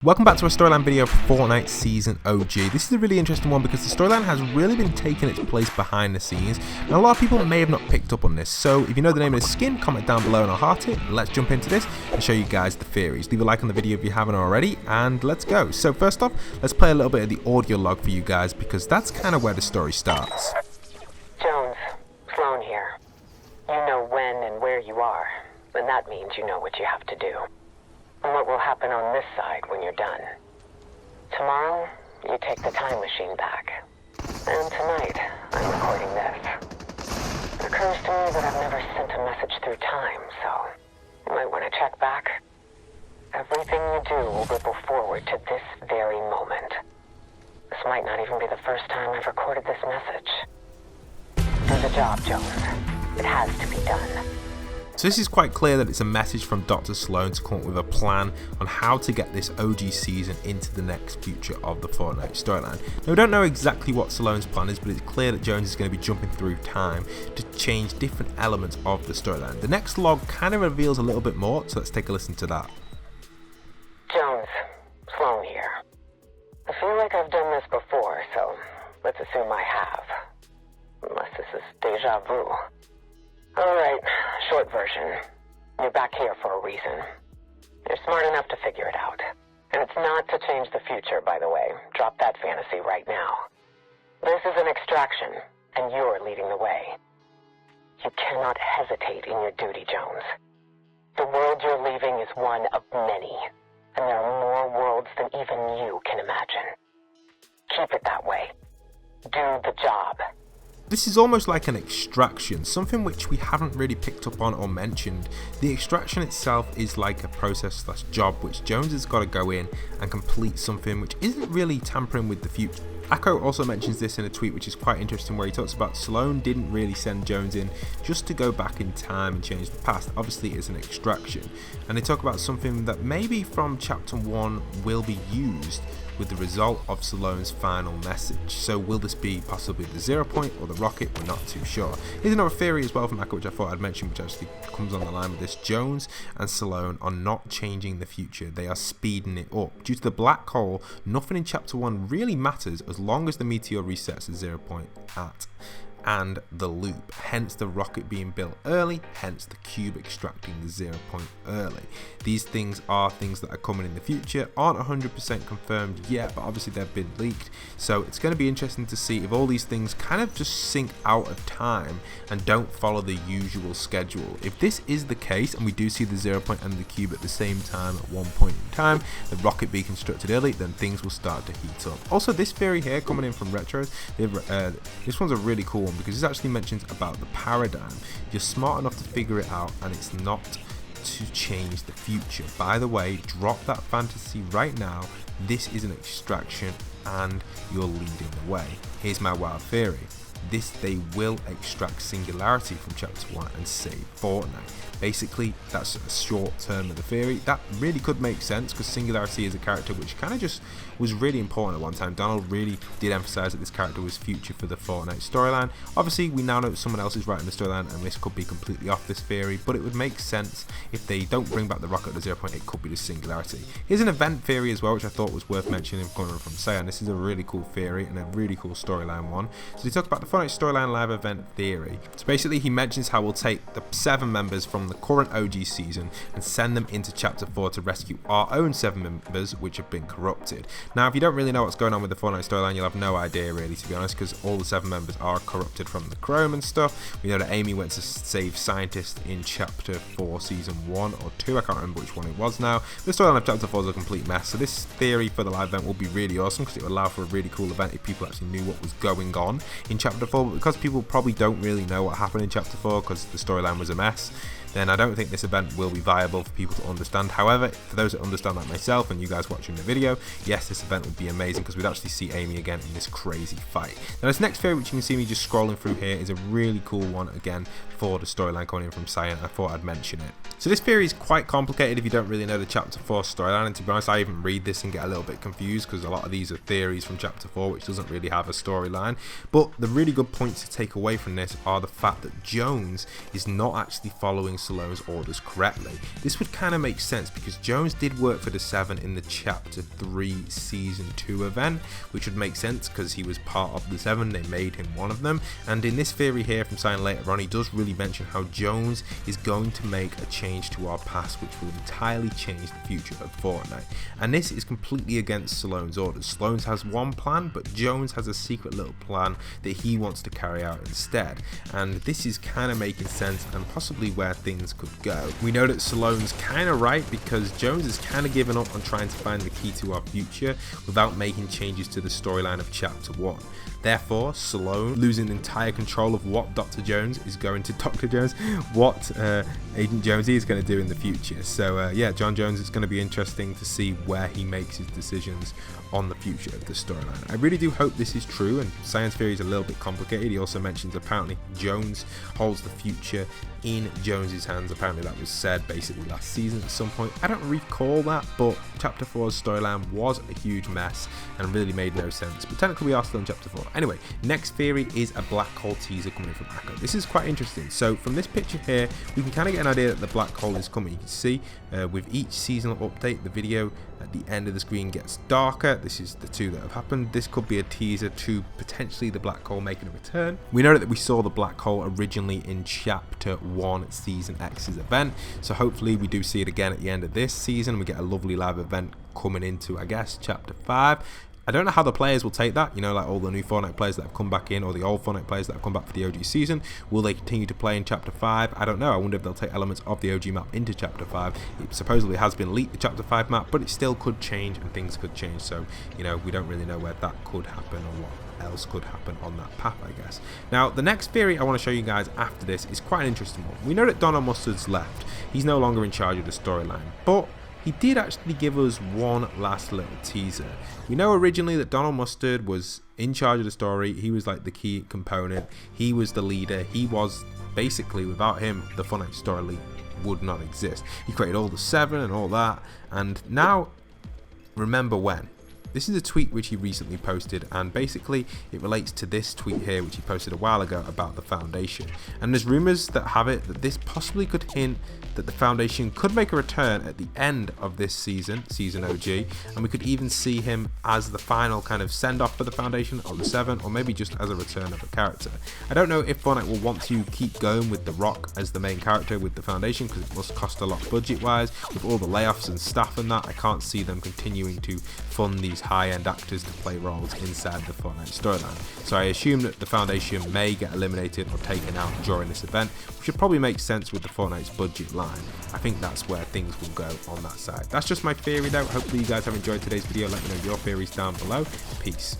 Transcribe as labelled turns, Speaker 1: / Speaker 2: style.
Speaker 1: Welcome back to a storyline video for Fortnite Season OG. This is a really interesting one because the storyline has really been taking its place behind the scenes, and a lot of people may have not picked up on this. So if you know the name of the skin, comment down below and I'll heart it. Let's jump into this and show you guys the theories. Leave a like on the video if you haven't already, and let's go. So first off, let's play a little bit of the audio log for you guys because that's kind of where the story starts.
Speaker 2: Jones, Sloan here. You know when and where you are, and that means you know what you have to do. And what will happen on this side when you're done. Tomorrow, you take the time machine back. And tonight, I'm recording this. It occurs to me that I've never sent a message through time, so you might want to check back. Everything you do will ripple forward to this very moment. This might not even be the first time I've recorded this message. Do the job, Jones. It has to be done.
Speaker 1: So this is quite clear that it's a message from Dr. Sloan to come up with a plan on how to get this OG season into the next future of the Fortnite storyline. Now we don't know exactly what Sloan's plan is, but it's clear that Jones is going to be jumping through time to change different elements of the storyline. The next log kind of reveals a little bit more, so let's take a listen to that.
Speaker 2: Jones, Sloan here. I feel like I've done this before, so let's assume I have. Unless this is deja vu. Alright, short version. You're back here for a reason. You're smart enough to figure it out. And it's not to change the future, by the way. Drop that fantasy right now. This is an extraction, and you're leading the way. You cannot hesitate in your duty, Jones. The world you're leaving is one of many, and there are more worlds than even you can imagine. Keep it that way. Do the job.
Speaker 1: This is almost like an extraction, something which we haven't really picked up on or mentioned. The extraction itself is like a process / job which Jones has got to go in and complete something which isn't really tampering with the future. Akko also mentions this in a tweet which is quite interesting, where he talks about Sloan didn't really send Jones in just to go back in time and change the past. Obviously it's an extraction, and they talk about something that maybe from chapter 1 will be used with the result of Sloan's final message. So will this be possibly the 0 point or the rocket? We're not too sure. Here's another theory as well from Akko which I thought I'd mention, which actually comes on the line with this. Jones and Sloan are not changing the future, they are speeding it up. Due to the black hole, nothing in chapter 1 really matters as long as the meteor resets the 0 point at and the loop, hence the rocket being built early, hence the cube extracting the 0 point early. These things are things that are coming in the future, aren't 100% confirmed yet, but obviously they've been leaked, so it's going to be interesting to see if all these things kind of just sync out of time and don't follow the usual schedule. If this is the case and we do see the 0 point and the cube at the same time at one point in time, the rocket being constructed early, then things will start to heat up. Also, this theory here coming in from Retros, this one's a really cool one because it actually mentions about the paradigm. You're smart enough to figure it out, and it's not to change the future. By the way, drop that fantasy right now. This is an extraction and you're leading the way. Here's my wild theory. They will extract Singularity from chapter 1 and save Fortnite. Basically, that's a short term of the theory. That really could make sense because Singularity is a character which kind of just was really important at one time. Donald really did emphasize that this character was future for the Fortnite storyline. Obviously, we now know that someone else is writing the storyline and this could be completely off this theory, but it would make sense if they don't bring back the rocket at the 0 point, it could be the Singularity. Here's an event theory as well, which I thought was worth mentioning coming from Sayan. This is a really cool theory and a really cool storyline one. So they talk about the Fortnite storyline live event theory. So basically he mentions how we'll take the 7 members from the current OG season and send them into chapter 4 to rescue our own 7 members which have been corrupted. Now if you don't really know what's going on with the Fortnite storyline, you'll have no idea really, to be honest, because all the 7 members are corrupted from the Chrome and stuff. We know that Amy went to save Scientist in chapter 4 season 1 or 2, I can't remember which one it was now. The storyline of chapter 4 is a complete mess, so this theory for the live event will be really awesome because it will allow for a really cool event if people actually knew what was going on in chapter 4, but because people probably don't really know what happened in chapter 4 because the storyline was a mess, then I don't think this event will be viable for people to understand. However, for those that understand like myself and you guys watching the video, yes, this event would be amazing because we'd actually see Amy again in this crazy fight. Now this next theory, which you can see me just scrolling through here, is a really cool one again for the storyline coming in from Cyan. I thought I'd mention it. So this theory is quite complicated if you don't really know the chapter 4 storyline, and to be honest I even read this and get a little bit confused because a lot of these are theories from chapter 4 which doesn't really have a storyline. But the really good points to take away from this are the fact that Jones is not actually following Stallone's orders correctly. This would kind of make sense because Jones did work for the 7 in the Chapter 3 Season 2 event, which would make sense because he was part of the 7, they made him one of them. And in this theory here from Sign later on, he does really mention how Jones is going to make a change to our past which will entirely change the future of Fortnite. And this is completely against Stallone's orders. Stallone has one plan, but Jones has a secret little plan that he wants to carry out instead. And this is kind of making sense and possibly where things could go. We know that Stallone's kind of right because Jones has kind of given up on trying to find the key to our future without making changes to the storyline of Chapter 1. Therefore, Stallone losing entire control of what Agent Jonesy is going to do in the future. So yeah, John Jones, it's going to be interesting to see where he makes his decisions on the future of the storyline. I really do hope this is true, and science theory is a little bit complicated. He also mentions apparently Jones holds the future in Jones's hands. Apparently that was said basically last season at some point. I don't recall that, but Chapter 4's storyline was a huge mess and really made no sense. But technically we are still in Chapter 4. Anyway, next theory is a black hole teaser coming from Echo. This is quite interesting. So from this picture here, we can kind of get an idea that the black hole is coming. You can see with each seasonal update, the video at the end of the screen gets darker. This is the 2 that have happened. This could be a teaser to potentially the black hole making a return. We know that we saw the black hole originally in Chapter 1 Season X's event, so hopefully we do see it again at the end of this season. We get a lovely live event coming into, I guess, Chapter 5. I don't know how the players will take that, you know, like all the new Fortnite players that have come back in, or the old Fortnite players that have come back for the OG season. Will they continue to play in Chapter 5? I don't know. I wonder if they'll take elements of the OG map into Chapter 5. It supposedly has been leaked, the Chapter 5 map, but it still could change and things could change. So, you know, we don't really know where that could happen or what else could happen on that path, I guess. Now, the next theory I want to show you guys after this is quite an interesting one. We know that Donald Mustard's left. He's no longer in charge of the storyline, but he did actually give us one last little teaser. We know originally that Donald Mustard was in charge of the story. He was like the key component. He was the leader. He was basically, without him, the Fortnite story would not exist. He created all the 7 and all that. And now, remember when? This is a tweet which he recently posted, and basically it relates to this tweet here which he posted a while ago about the Foundation. And there's rumours that have it that this possibly could hint that the Foundation could make a return at the end of this season OG, and we could even see him as the final kind of send-off for the Foundation or the 7, or maybe just as a return of a character. I don't know if Fortnite will want to keep going with The Rock as the main character with the Foundation, because it must cost a lot budget-wise. With all the layoffs and staff and that, I can't see them continuing to fund these high-end actors to play roles inside the Fortnite storyline. So I assume that the Foundation may get eliminated or taken out during this event, which would probably make sense with the Fortnite's budget line. I think that's where things will go on that side. That's just my theory though. Hopefully you guys have enjoyed today's video. Let me know your theories down below. Peace.